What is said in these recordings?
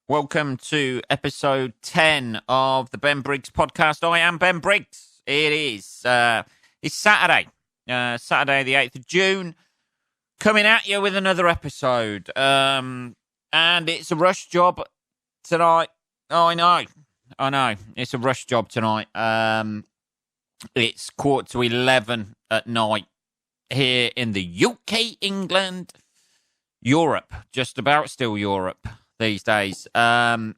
Welcome to episode 10 of the Ben Briggs podcast. I am Ben Briggs. It is, it's Saturday, Saturday the 8th of June, coming at you with another episode. And it's a rush job tonight. Oh, I know. It's a rush job tonight. It's 11:15 at night here in the UK, England, Europe, just about still Europe these days. It's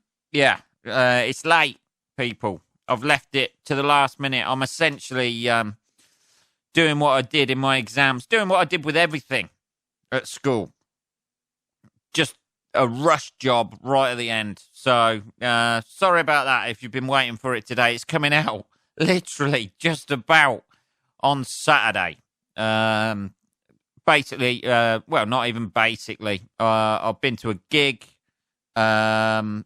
late, people. I've left it to the last minute. I'm essentially doing what I did in my exams, doing what I did with everything at school. Just a rush job right at the end. So, sorry about that if you've been waiting for it today. It's coming out literally just about on Saturday. Basically, not even basically. I've been to a gig. I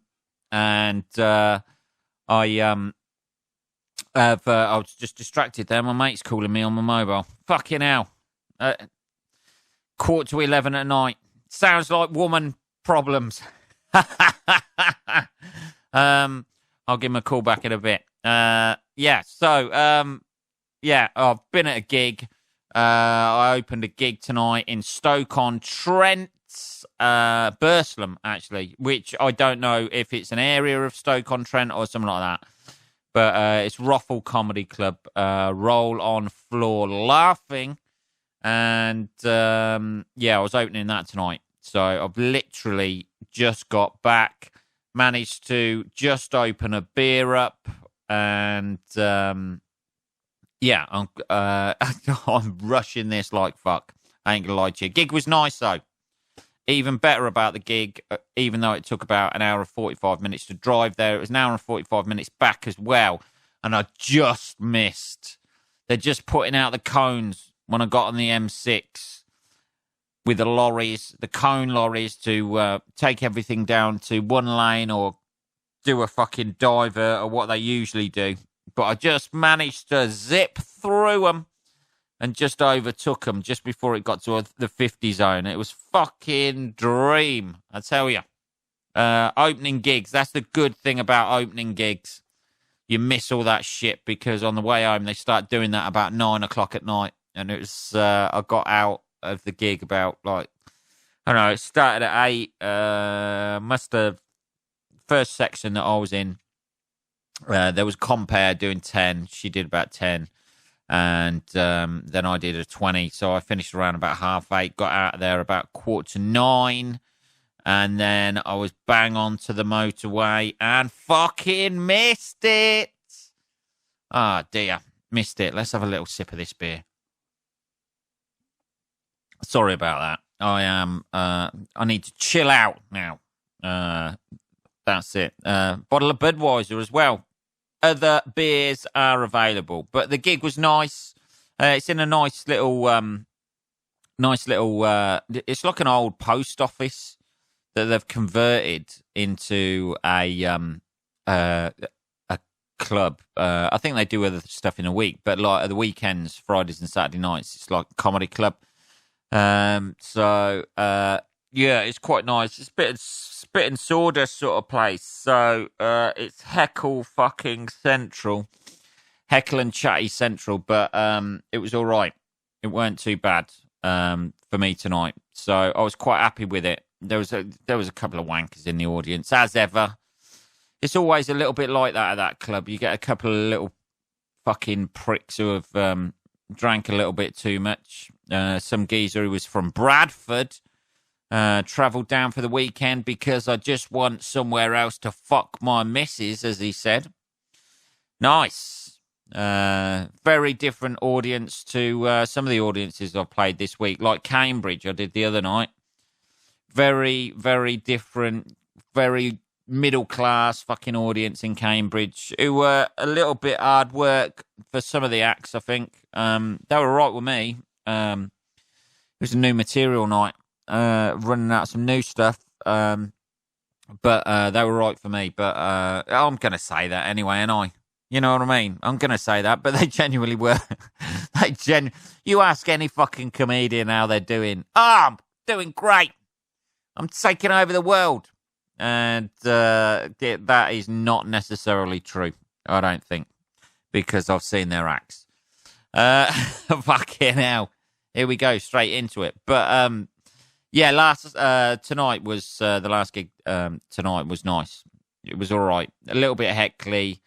was just distracted there. My mate's calling me on my mobile. Fucking hell. 11:15 at night. Sounds like woman problems. I'll give him a call back in a bit. I've been at a gig. I opened a gig tonight in Stoke-on-Trent. Burslem, actually, which I don't know if it's an area of Stoke-on-Trent or something like that. But it's Ruffle Comedy Club. Roll on floor laughing. And, I was opening that tonight. So I've literally just got back, managed to just open a beer up. And, I'm rushing this like fuck. I ain't gonna lie to you. Gig was nice, though. Even better about the gig, even though it took about an hour and 45 minutes to drive there, it was an hour and 45 minutes back as well. And I just missed. They're just putting out the cones when I got on the M6 with the lorries, the cone lorries, to take everything down to one lane or do a fucking diver or what they usually do. But I just managed to zip through them and just overtook them just before it got to the 50 zone. It was fucking dream, I tell you. Opening gigs, that's the good thing about opening gigs. You miss all that shit because on the way home, they start doing that about 9 o'clock at night. And it was, I got out of the gig about it started at 8. First section that I was in, there was Compare doing 10. She did about 10. And then I did a 20, so I finished around about 8:30, got out of there about 8:45, and then I was bang on to the motorway and fucking missed it. Ah, dear, missed it. Let's have a little sip of this beer. Sorry about that. I need to chill out now. That's it. Bottle of Budweiser as well. Other beers are available, but the gig was nice. It's in a nice little. It's like an old post office that they've converted into a club. I think they do other stuff in a week, but like at the weekends, Fridays and Saturday nights, it's like a comedy club. It's quite nice. It's a bit of spit and sawdust sort of place. So it's Heckle fucking Central. Heckle and Chatty Central. But it was all right. It weren't too bad for me tonight. So I was quite happy with it. There was a couple of wankers in the audience, as ever. It's always a little bit like that at that club. You get a couple of little fucking pricks who have drank a little bit too much. Some geezer who was from Bradford. Travelled down for the weekend because I just want somewhere else to fuck my missus, as he said. Nice. Very different audience to some of the audiences I've played this week, like Cambridge I did the other night. Very, very different, very middle-class fucking audience in Cambridge who were a little bit hard work for some of the acts, I think. They were right with me. It was a new material night. Running out some new stuff, but they were right for me. But I'm going to say that anyway, and you know what I mean? I'm going to say that, but they genuinely were. You ask any fucking comedian how they're doing. Oh, I'm doing great. I'm taking over the world. and that is not necessarily true. I don't think, because I've seen their acts. Fucking hell. Here we go, straight into it. But yeah, tonight was the last gig. Tonight was nice. It was all right. A little bit heckly,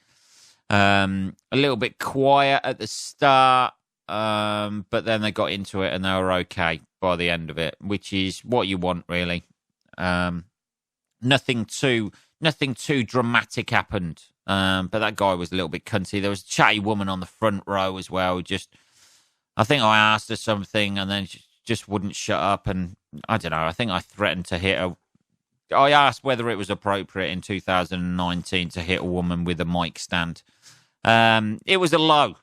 a little bit quiet at the start, but then they got into it and they were okay by the end of it, which is what you want, really. Nothing too dramatic happened. But that guy was a little bit cunty. There was a chatty woman on the front row as well. I think I asked her something and then she just wouldn't shut up. And I don't know. I think I threatened to hit her. I asked whether it was appropriate in 2019 to hit a woman with a mic stand. It was a low.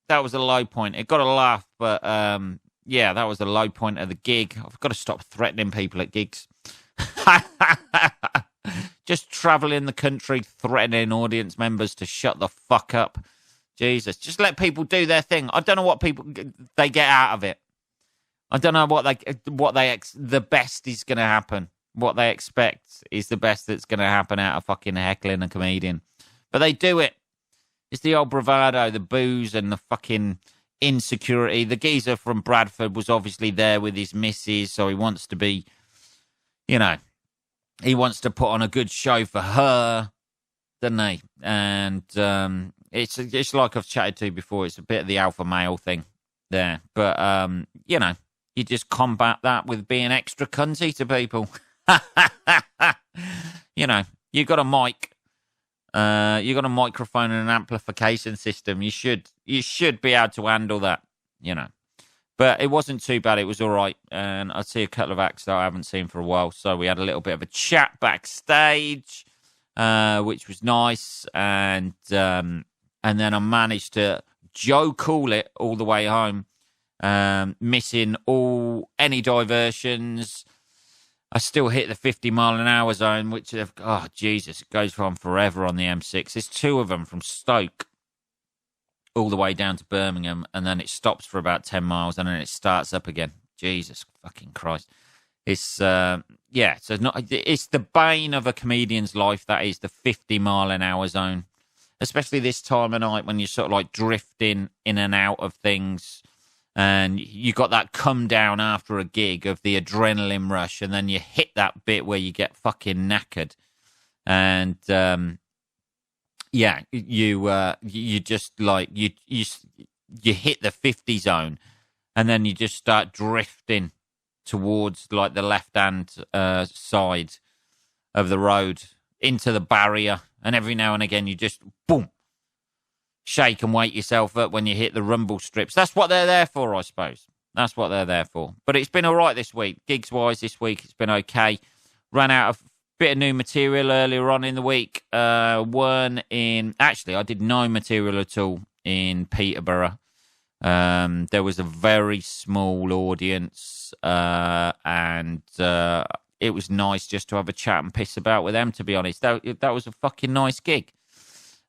That was a low point. It got a laugh, but yeah, that was the low point of the gig. I've got to stop threatening people at gigs. Just traveling the country, threatening audience members to shut the fuck up. Jesus, just let people do their thing. I don't know what they get out of it. I don't know what the best is going to happen. What they expect is the best that's going to happen out of fucking heckling a comedian. But they do it. It's the old bravado, the booze and the fucking insecurity. The geezer from Bradford was obviously there with his missus, so he wants to be, he wants to put on a good show for her, doesn't he? And it's like I've chatted to before. It's a bit of the alpha male thing there. But, you just combat that with being extra cunty to people. You've got a mic. You've got a microphone and an amplification system. You should be able to handle that, But it wasn't too bad. It was all right. And I see a couple of acts that I haven't seen for a while. So we had a little bit of a chat backstage, which was nice. And then I managed to Joe Cool it all the way home, missing any diversions. I still hit the 50-mile-an-hour zone, which, oh, Jesus, it goes on forever on the M6. There's two of them from Stoke all the way down to Birmingham, and then it stops for about 10 miles, and then it starts up again. Jesus fucking Christ. It's, so it's the bane of a comedian's life, that is the 50-mile-an-hour zone, especially this time of night when you're sort of like drifting in and out of things. And you got that come down after a gig of the adrenaline rush, and then you hit that bit where you get fucking knackered, and you just like you hit the 50 zone, and then you just start drifting towards like the left hand side of the road into the barrier, and every now and again you just boom. Shake and wake yourself up when you hit the rumble strips. That's what they're there for, I suppose. That's what they're there for. But it's been all right this week. Gigs-wise this week, it's been okay. Ran out of a bit of new material earlier on in the week. Actually, I did no material at all in Peterborough. There was a very small audience, and it was nice just to have a chat and piss about with them, to be honest. That was a fucking nice gig.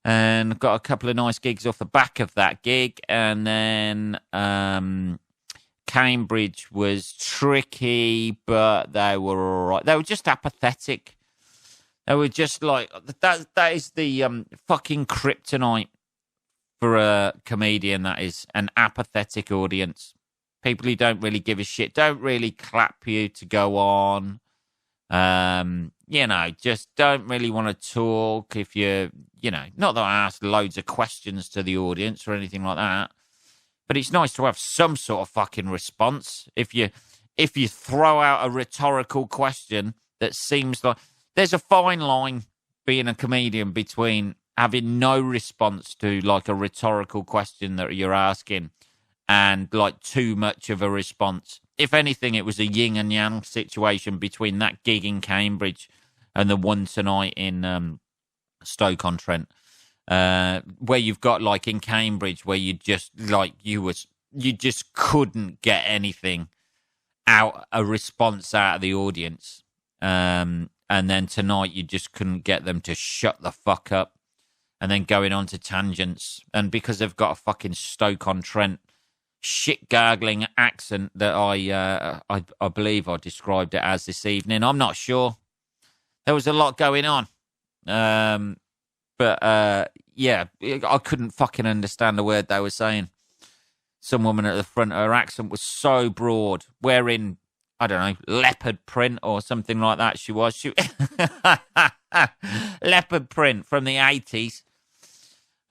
And got a couple of nice gigs off the back of that gig. And then Cambridge was tricky, but they were all right. They were just apathetic. They were just like, that is the fucking kryptonite for a comedian, that is an apathetic audience. People who don't really give a shit, don't really clap you to go on. Just don't really want to talk if not that I ask loads of questions to the audience or anything like that, but it's nice to have some sort of fucking response. If you throw out a rhetorical question that seems like, there's a fine line being a comedian between having no response to like a rhetorical question that you're asking and like too much of a response. If anything, it was a yin and yang situation between that gig in Cambridge and the one tonight in Stoke-on-Trent, where you've got like in Cambridge where you just like you just couldn't get anything out, a response out of the audience, and then tonight you just couldn't get them to shut the fuck up, and then going on to tangents, and because they've got a fucking Stoke-on-Trent shit gargling accent that I believe I described it as this evening. I'm not sure. There was a lot going on. But yeah, I couldn't fucking understand a word they were saying. Some woman at the front, her accent was so broad, wearing, I don't know, leopard print or something like that. She leopard print from the 80s,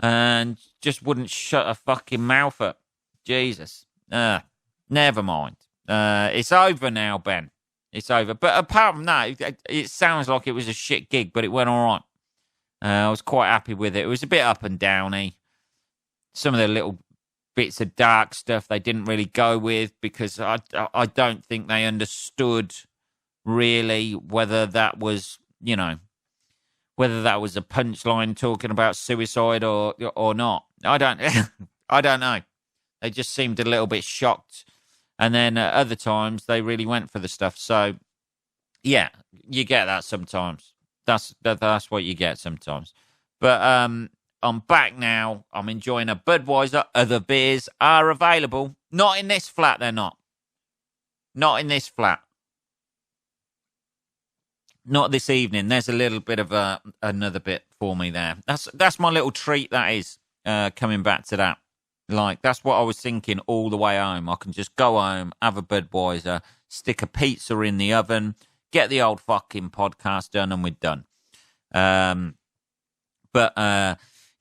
and just wouldn't shut her fucking mouth up. Jesus. Never mind. It's over now, Ben. It's over. But apart from that, it sounds like it was a shit gig, but it went all right. I was quite happy with it. It was a bit up and downy. Some of the little bits of dark stuff they didn't really go with, because I don't think they understood really whether that was, whether that was a punchline talking about suicide or not. I don't I don't know. They just seemed a little bit shocked. And then at other times they really went for the stuff. So yeah, you get that sometimes. That's what you get sometimes. But I'm back now. I'm enjoying a Budweiser. Other beers are available. Not in this flat, they're not. Not in this flat. Not this evening. There's a little bit of another bit for me there. That's my little treat, that is, coming back to that. Like, that's what I was thinking all the way home. I can just go home, have a Budweiser, stick a pizza in the oven, get the old fucking podcast done, and we're done.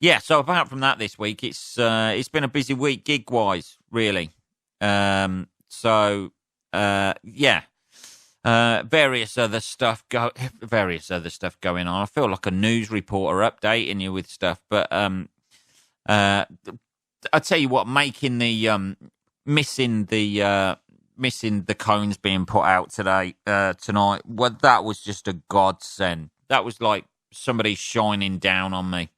Yeah, so apart from that this week, it's been a busy week gig-wise, really. Yeah. Various other stuff going on. I feel like a news reporter updating you with stuff, but I tell you what, making the missing the cones being put out tonight. Well, that was just a godsend. That was like somebody shining down on me.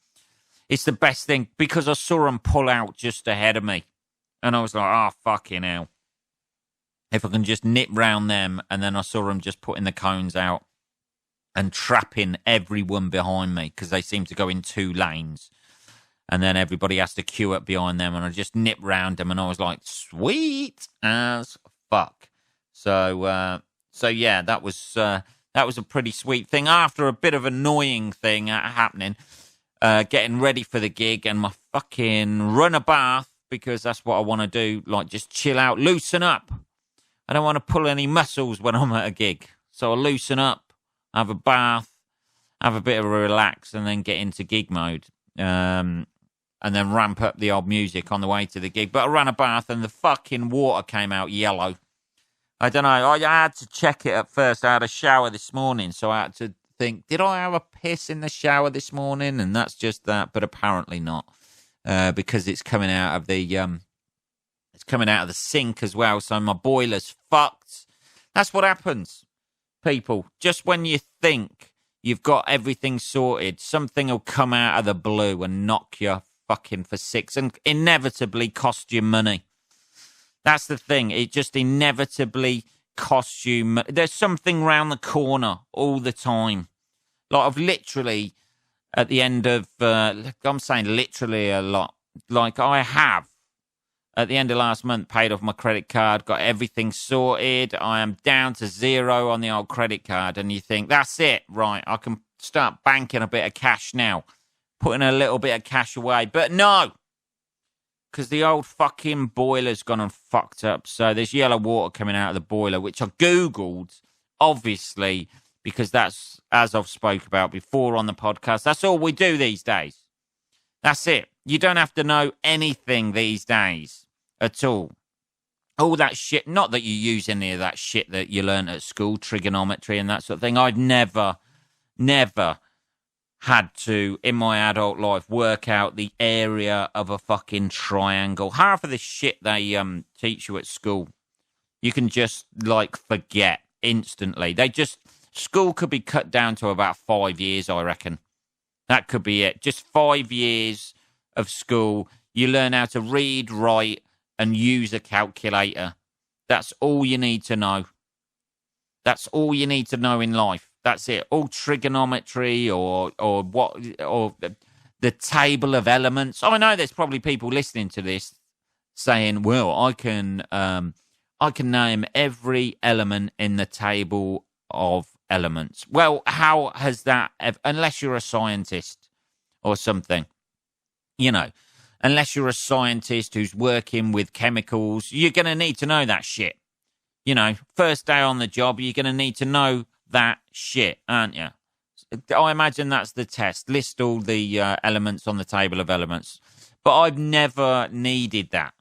It's the best thing, because I saw them pull out just ahead of me, and I was like, "Oh fucking hell!" If I can just nip round them, and then I saw them just putting the cones out and trapping everyone behind me, because they seem to go in two lanes. And then everybody has to queue up behind them, and I just nip round them, and I was like, sweet as fuck. So yeah, that was a pretty sweet thing. After a bit of annoying thing happening, getting ready for the gig, and my fucking run a bath, because that's what I want to do, like just chill out, loosen up. I don't want to pull any muscles when I'm at a gig. So I loosen up, have a bath, have a bit of a relax, and then get into gig mode. And then ramp up the old music on the way to the gig. But I ran a bath and the fucking water came out yellow. I don't know. I had to check it at first. I had a shower this morning, so I had to think, did I have a piss in the shower this morning? And that's just that, but apparently not, because it's coming out of the sink as well. So my boiler's fucked. That's what happens, people. Just when you think you've got everything sorted, something will come out of the blue and knock you fucking for six, and inevitably cost you money. That's the thing. It just inevitably costs you money. There's something round the corner all the time. Like, I've literally, at the end of, I'm saying literally a lot. Like, I have, at the end of last month, paid off my credit card, got everything sorted. I am down to zero on the old credit card. And you think, that's it, right? I can start banking a bit of cash now, putting a little bit of cash away. But no, because the old fucking boiler's gone and fucked up. So there's yellow water coming out of the boiler, which I Googled, obviously, because that's, as I've spoke about before on the podcast, that's all we do these days. That's it. You don't have to know anything these days at all. All that shit, not that you use any of that shit that you learn at school, trigonometry and that sort of thing. I've never had to, in my adult life, work out the area of a fucking triangle. Half of the shit they teach you at school, you can just, like, forget instantly. School could be cut down to about 5 years, I reckon. That could be it. Just 5 years of school. You learn how to read, write, and use a calculator. That's all you need to know. That's all you need to know in life. That's it. All trigonometry or the table of elements. I know there's probably people listening to this saying, "Well, I can name every element in the table of elements. Well, how has that, unless you're a scientist or something, you know, unless you're a scientist who's working with chemicals, you're going to need to know that shit. You know, first day on the job, you're going to need to know that shit, aren't you? I imagine that's the test. List all the elements on the table of elements. But I've never needed that.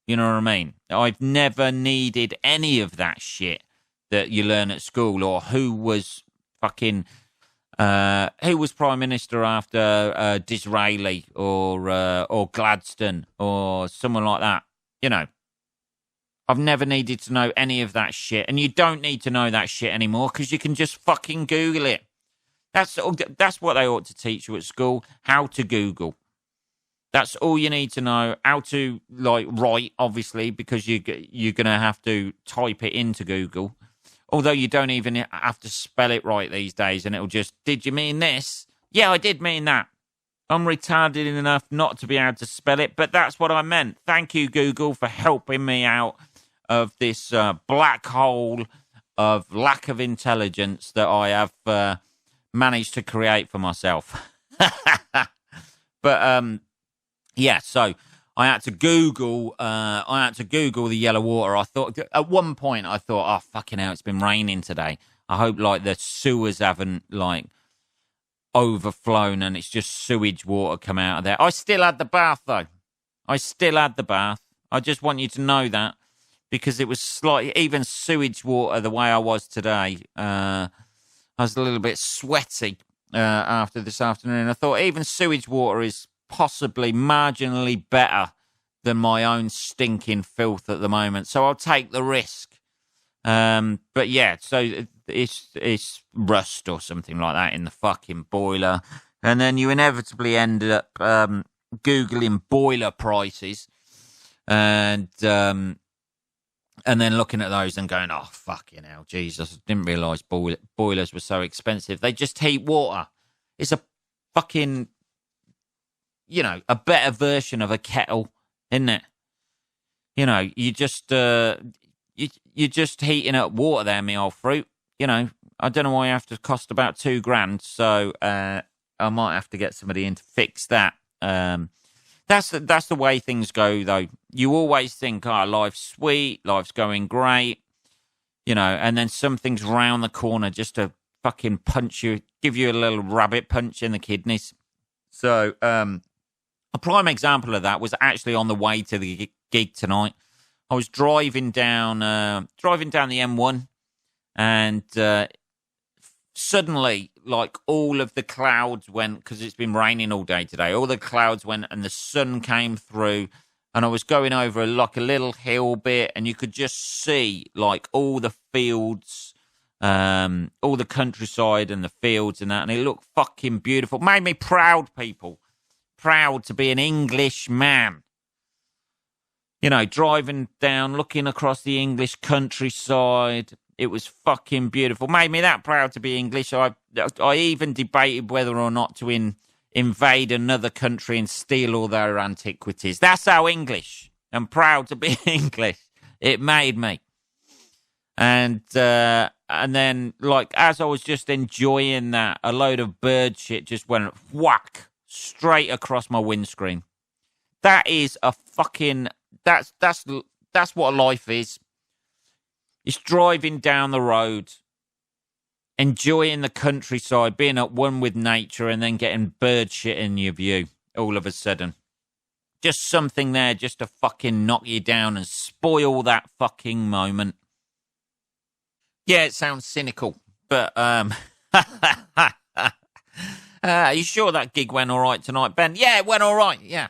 You know what I mean? I've never needed any of that shit that you learn at school, or who was fucking... who was Prime Minister after Disraeli or Gladstone or someone like that? You know, I've never needed to know any of that shit, and you don't need to know that shit anymore because you can just fucking Google it. That's what they ought to teach you at school: how to Google. That's all you need to know. How to write, obviously, because you're gonna have to type it into Google. Although you don't even have to spell it right these days, and it'll just, did you mean this? Yeah, I did mean that. I'm retarded enough not to be able to spell it, but that's what I meant. Thank you, Google, for helping me out of this black hole of lack of intelligence that I have managed to create for myself. But, yeah, so... I had to Google the yellow water. I thought at one point, oh fucking hell, it's been raining today. I hope the sewers haven't overflown and it's just sewage water come out of there. I still had the bath though. I just want you to know that, because it was even sewage water the way I was today. I was a little bit sweaty after this afternoon. I thought even sewage water is possibly marginally better than my own stinking filth at the moment, so I'll take the risk. But yeah, so it's rust or something like that in the fucking boiler, and then you inevitably ended up googling boiler prices, and then looking at those and going, oh fucking hell, Jesus, I didn't realise boilers were so expensive. They just heat water. It's a fucking, you know, a better version of a kettle, isn't it? You know, you just you're just heating up water there, me old fruit. You know, I don't know why you have to cost about $2,000. So I might have to get somebody in to fix that. That's the way things go, though. You always think, oh, life's sweet, life's going great, you know, and then something's round the corner just to fucking punch you, give you a little rabbit punch in the kidneys. So, a prime example of that was actually on the way to the gig tonight. I was driving down the M1, and suddenly, all of the clouds went, because it's been raining all day today. All the clouds went, and the sun came through, and I was going over a little hill bit, and you could just see all the fields, all the countryside and the fields and that, and it looked fucking beautiful. Made me proud, people. Proud to be an English man. You know, driving down, looking across the English countryside. It was fucking beautiful. Made me that proud to be English. I even debated whether or not to invade another country and steal all their antiquities. That's how English and proud to be English it made me. And then, as I was just enjoying that, a load of bird shit just went whack straight across my windscreen. That is a fucking... That's what life is. It's driving down the road, enjoying the countryside, being at one with nature, and then getting bird shit in your view all of a sudden. Just something there just to fucking knock you down and spoil that fucking moment. Yeah, it sounds cynical, but are you sure that gig went all right tonight, Ben? Yeah, it went all right, yeah.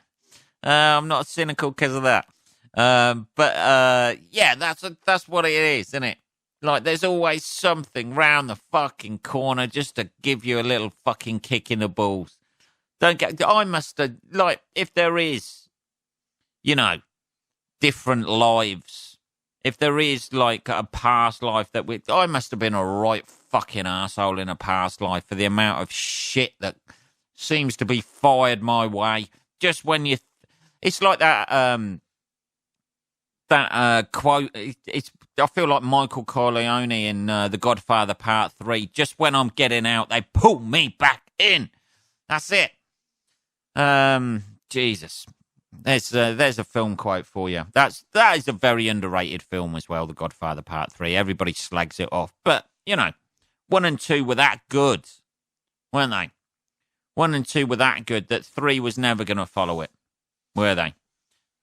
I'm not cynical because of that. But yeah, that's what it is, isn't it? There's always something round the fucking corner just to give you a little fucking kick in the balls. I must have, if there is, you know, different lives, if there is, a past life I must have been a right fucking arsehole in a past life for the amount of shit that seems to be fired my way just when you... It's like that that quote. I feel like Michael Corleone in The Godfather Part 3. Just when I'm getting out, they pull me back in. That's it. Jesus. There's a film quote for you. That is a very underrated film as well, The Godfather Part 3. Everybody slags it off. But, 1 and 2 were that good, weren't they? 1 and 2 were that good that 3 was never going to follow it, were they?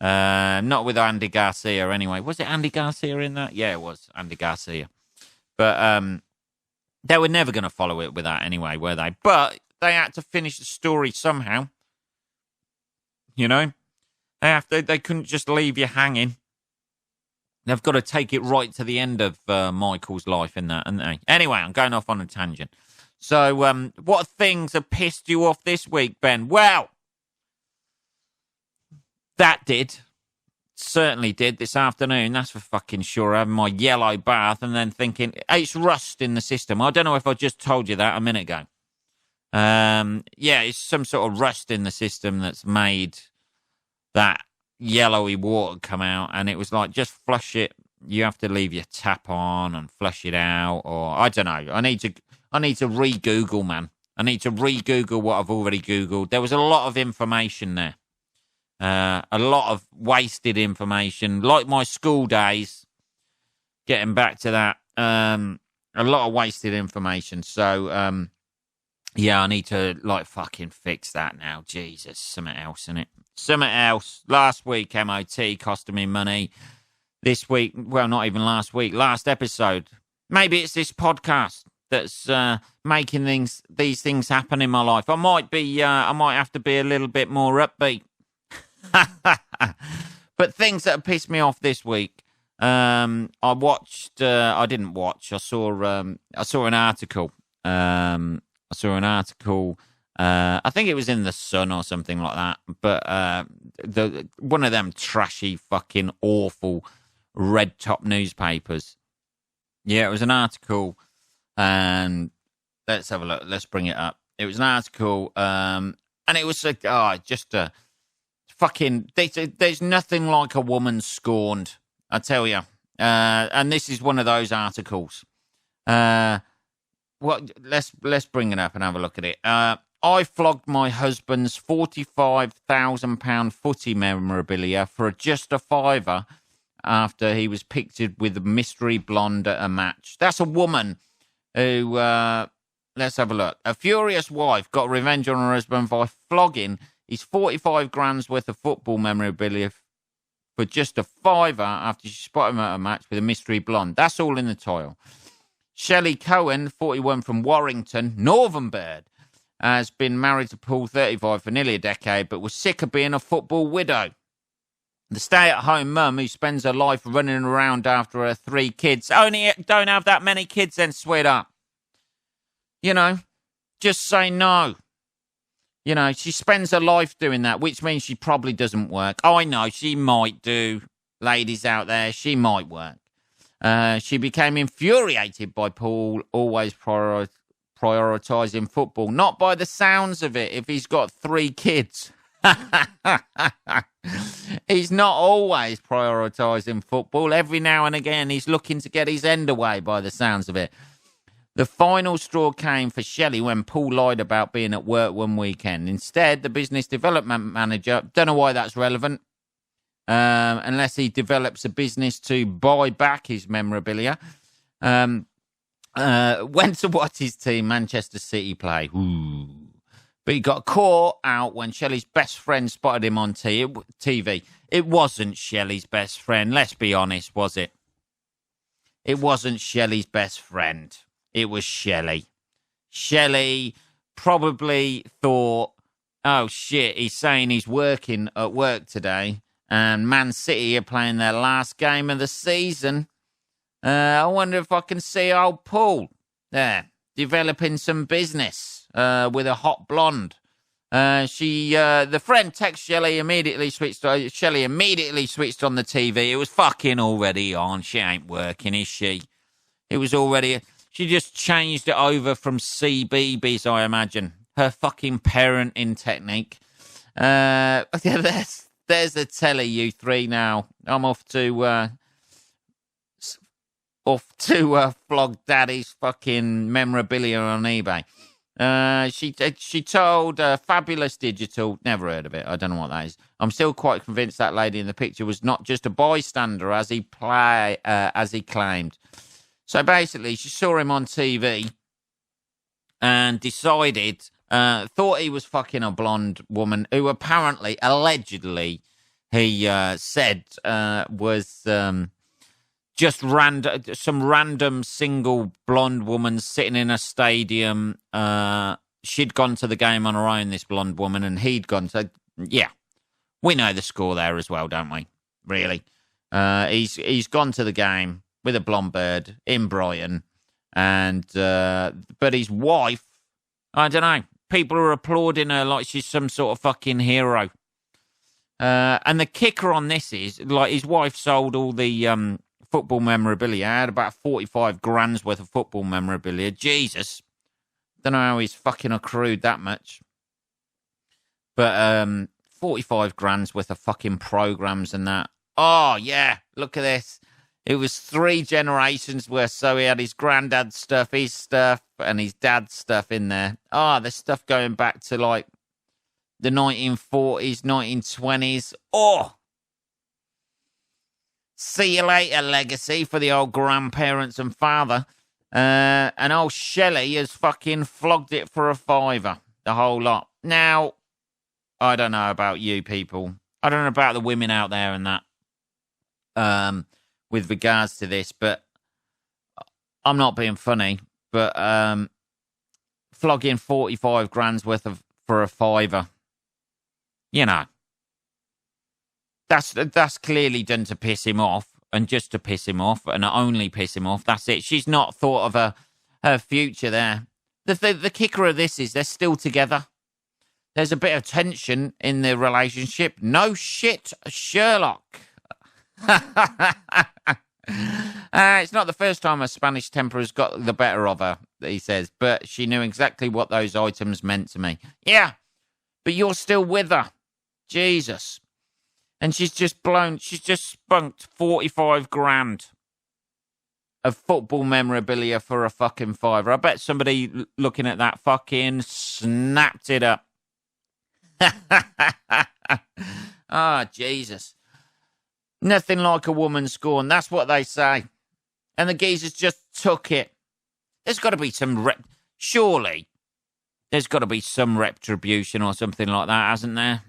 Not with Andy Garcia anyway. Was it Andy Garcia in that? Yeah, it was Andy Garcia. But they were never going to follow it with that anyway, were they? But they had to finish the story somehow. They couldn't just leave you hanging. They've got to take it right to the end of Michael's life in that, haven't they? Anyway, I'm going off on a tangent. So, what things have pissed you off this week, Ben? Well, that did. Certainly did this afternoon. That's for fucking sure. Having my yellow bath and then thinking, hey, it's rust in the system. I don't know if I just told you that a minute ago. It's some sort of rust in the system that's made that yellowy water come out, and it was like, just flush it. You have to leave your tap on and flush it out, or I don't know. I need to re-Google, man. I need to re-Google what I've already Googled. There was a lot of information there. A lot of wasted information, like my school days. Getting back to that, a lot of wasted information. So, I need to fucking fix that now. Jesus, something else, innit? Something else. Last week, MOT costing me money. This week, well, not even last week. Last episode. Maybe it's this podcast that's making these things happen in my life. I might have to be a little bit more upbeat. But things that have pissed me off this week. I didn't watch. I saw an article. I think it was in The Sun or something like that. But one of them trashy, fucking awful red top newspapers. Yeah, it was an article, and let's have a look. Let's bring it up. It was an article, and it was just a fucking. There's nothing like a woman scorned, I tell you. And this is one of those articles. Let's bring it up and have a look at it. I flogged my husband's £45,000 footy memorabilia for just a fiver after he was pictured with a mystery blonde at a match. That's a woman who, let's have a look. A furious wife got revenge on her husband by flogging his 45 grand's worth of football memorabilia for just a fiver after she spotted him at a match with a mystery blonde. That's all in the title. Shelley Cohen, 41 from Warrington, Northern Bird, has been married to Paul, 35, for nearly a decade, but was sick of being a football widow. The stay-at-home mum who spends her life running around after her 3 kids. Only don't have that many kids then, sweetheart. Just say no. She spends her life doing that, which means she probably doesn't work. I know, she might do. Ladies out there, she might work. She became infuriated by Paul always prioritising football. Not by the sounds of it, if he's got 3 kids. He's not always prioritising football. Every now and again, he's looking to get his end away by the sounds of it. The final straw came for Shelley when Paul lied about being at work one weekend. Instead, the business development manager, don't know why that's relevant, unless he develops a business to buy back his memorabilia, went to watch his team, Manchester City, play. Ooh. But he got caught out when Shelley's best friend spotted him on TV. It wasn't Shelley's best friend, let's be honest, was it? It wasn't Shelley's best friend. It was Shelley. Shelley probably thought, oh shit, he's saying he's working at work today, and Man City are playing their last game of the season. I wonder if I can see old Paul there developing some business with a hot blonde. The friend texted Shelley, immediately switched on the TV. It was fucking already on. She ain't working, is she? It was already. She just changed it over from CBeebies, I imagine. Her fucking parenting technique. That's there's a telly, you three. Now I'm off to flog Daddy's fucking memorabilia on eBay. She told Fabulous Digital, never heard of it. I don't know what that is. I'm still quite convinced that lady in the picture was not just a bystander, as he claimed. So basically, she saw him on TV and decided, thought he was fucking a blonde woman who apparently, allegedly, he said was just some random single blonde woman sitting in a stadium. She'd gone to the game on her own, this blonde woman, and he'd gone. So, yeah, we know the score there as well, don't we? Really? He's gone to the game with a blonde bird in Brighton, and but his wife, I don't know, people are applauding her like she's some sort of fucking hero. And the kicker on this is, like, his wife sold all the football memorabilia. I had about 45 grand's worth of football memorabilia. Jesus. Don't know how he's fucking accrued that much. But 45 grand's worth of fucking programs and that. Oh, yeah. Look at this. It was 3 generations worth. So he had his granddad's stuff, his stuff, and his dad's stuff in there. Oh, there's stuff going back to, like, the 1940s, 1920s. Oh! See you later, legacy, for the old grandparents and father. And old Shelley has fucking flogged it for a £5, the whole lot. Now, I don't know about you people. I don't know about the women out there and that, with regards to this, but I'm not being funny, but flogging 45 grand's worth for a £5, you know. That's clearly done to piss him off, and just to piss him off, and only piss him off. That's it. She's not thought of her future there. The kicker of this is they're still together. There's a bit of tension in their relationship. No shit, Sherlock. It's not the first time a Spanish temper has got the better of her, he says, but she knew exactly what those items meant to me. Yeah, but you're still with her. Jesus. And she's just spunked 45 grand of football memorabilia for a fucking £5. I bet somebody looking at that fucking snapped it up. Ah, Jesus. Nothing like a woman scorned. That's what they say. And the geezers just took it. There's got to be some surely there's got to be some retribution or something like that, hasn't there?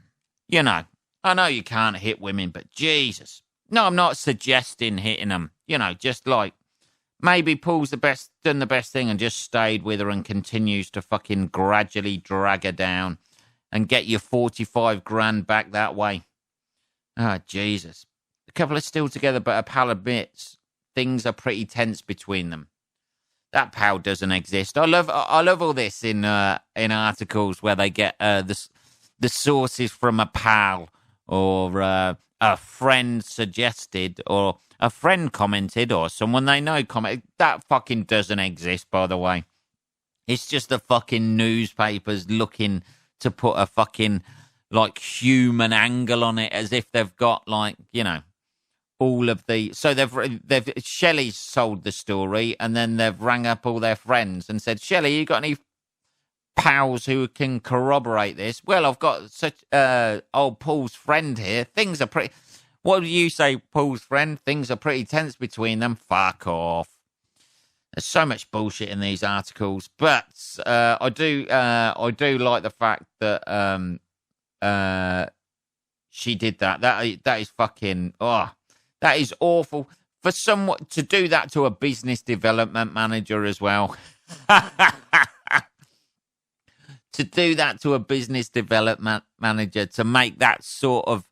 You know. I know you can't hit women, but Jesus. No, I'm not suggesting hitting them. You know, just like, maybe Paul's done the best thing and just stayed with her and continues to fucking gradually drag her down and get your 45 grand back that way. Oh, Jesus. The couple are still together, but a pal admits things are pretty tense between them. That pal doesn't exist. I love all this in articles where they get the sources from a pal, or a friend suggested, or a friend commented, or someone they know commented. That fucking doesn't exist, by the way. It's just the fucking newspapers looking to put a fucking, like, human angle on it, as if they've got, like, you know, all of the... So they've Shelley's sold the story, and then they've rang up all their friends and said, Shelley, you got any pals who can corroborate this? Well, I've got such old Paul's friend here. Things are pretty... What do you say, Paul's friend? Things are pretty tense between them. Fuck off. There's so much bullshit in these articles, but I do like the fact that she did that. That is fucking... Oh, that is awful. For someone to do that to a business development manager as well. To do that to a business development manager, to make that sort of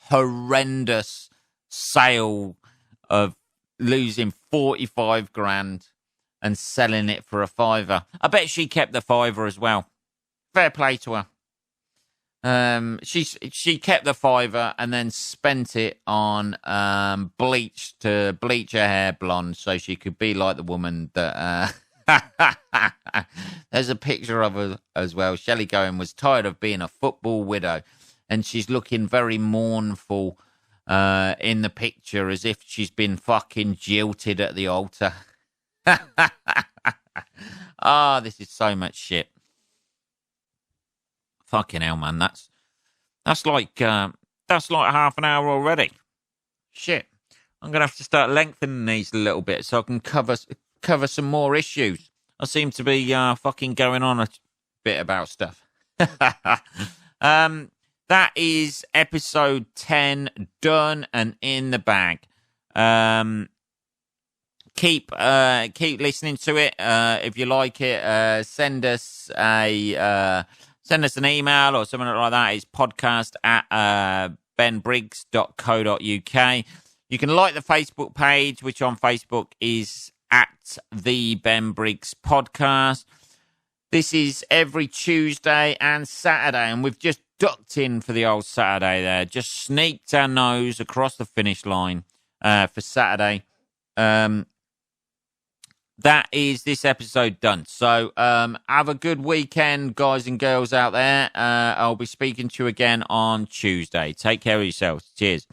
horrendous sale of losing 45 grand and selling it for a £5. I bet she kept the £5 as well. Fair play to her. She kept the £5 and then spent it on bleach to bleach her hair blonde so she could be like the woman that there's a picture of her as well. Shelley Gowen was tired of being a football widow. and she's looking very mournful in the picture, as if she's been fucking jilted at the altar. Ah, this is so much shit. Fucking hell, man. That's like half an hour already. Shit. I'm gonna have to start lengthening these a little bit so I can cover some more issues. I seem to be fucking going on a bit about stuff. That is episode 10 done and in the bag. Keep listening to it. If you like it, send us an email or something like that. It's podcast at benbriggs.co.uk. You can like the Facebook page, which on Facebook is at the Ben Briggs Podcast. This is every Tuesday and Saturday, and we've just ducked in for the old Saturday there. Just sneaked our nose across the finish line for Saturday. That is this episode done. So have a good weekend, guys and girls out there. I'll be speaking to you again on Tuesday. Take care of yourselves. Cheers.